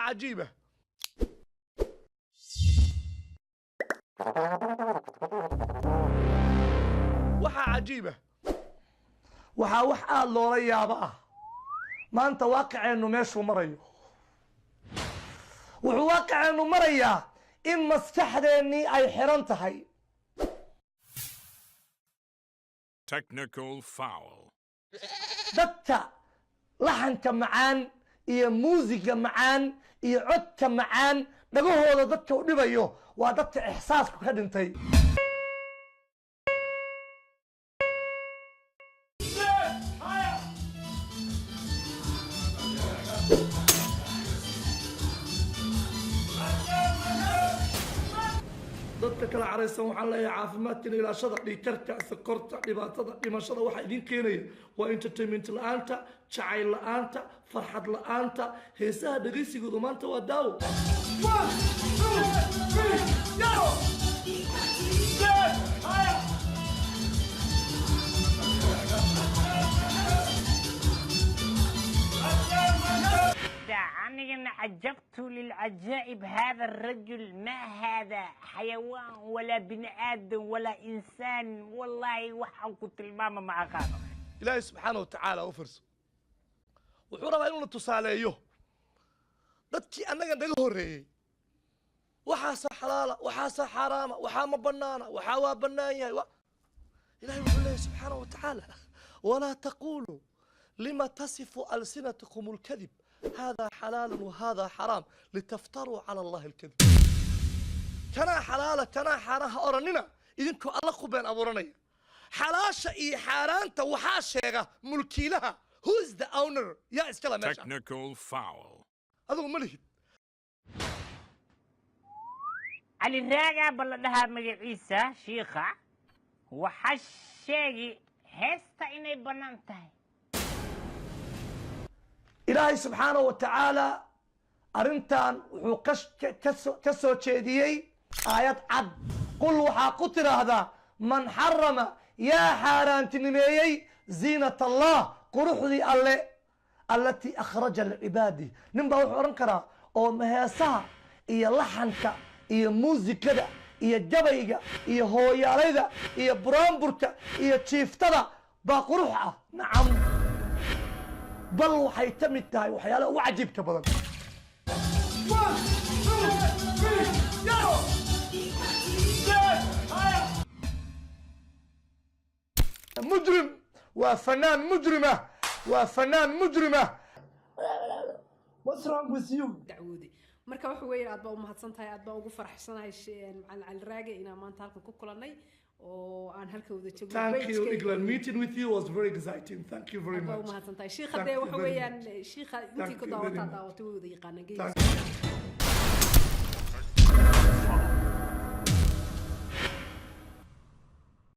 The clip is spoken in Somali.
عجيبة وحا عجيبة وحا وحا اللورا يابا ما أنت واقع إنه ماشي ومريو وحو واقع إنه مريا إن مسكحديني أي حرنتهي Technical foul. dadka laxanka macaan iyo muusiga macaan iyo codka macaan dhagahooda dadka u dhibayo waa dadka ixsaasku ka dhintay dadka kala caraysan waxaan leeyahay caafimaadkiina ilaashada dhiigkarka sokorta dhibaatada dhimashada waxa idin keenaya waa entertainment la'aanta jacayl la'aanta farxad la'aanta heesaha dhegaysigoodu maanta waa daawo أنا عجبت للعجائب هذا الرجل ما هذا حيوان ولا بني آدم ولا إنسان والله وحوكت الماما مع خانه إلهي سبحانه وتعالى وفرس وحورا إنه تصاليه dadkii annaga naga horeeyay waxaasa xalaala waxaasa xaraama waxaa ma bannaana waxaa waa bannaan yahay ilaahay wuxuu leeyahay subxaanahu wa tacaala walaa taquluu lima tasifu alsinatukum alkadib هذا حلال وهذا حرام لتفتروا على الله الكذب كنا حلال كنا حرام أورننا إذنكم الله قبين أبورني حلاشة إي حارانتا وحاشيغا ملكي لها who is the owner يا إسكالا ماشا Technical foul. هذا هو ملهي علي الراجع بلدها مجيسة شيخة وحشيغي هستا إني بنانتهي إلهي سبحانه وتعالى أرنتان كسو تشيديي آيات عد قل وحا قتر هذا من حرم يا حاران تنميي زينة الله قروح ذي الله التي أخرج العبادي نمبا وحورنكرا أو مهاسا إيا لحنكا إيا موزيكا إيا جبايقا إيا هوياليدا إيا برامبوركا إيا تشيفتدا باقروحة نعم بل waxay tamid tahay waxyaalo u cajiibka badan مجرم وفنان مجرمة وفنان مجرمة What's wrong with you دعودي marka waxa weeyaan aad baa u mahadsantahay aad baa ugu faraxsanahay macallin raaga inaan maanta halkan ku kulanay oo aan halka wada joogno Thank you Iglan meeting with you was very exciting thank you very much baa u mahadsantahay sheekha de waxa weeyaan sheekha intii ku daawata wada yaqaan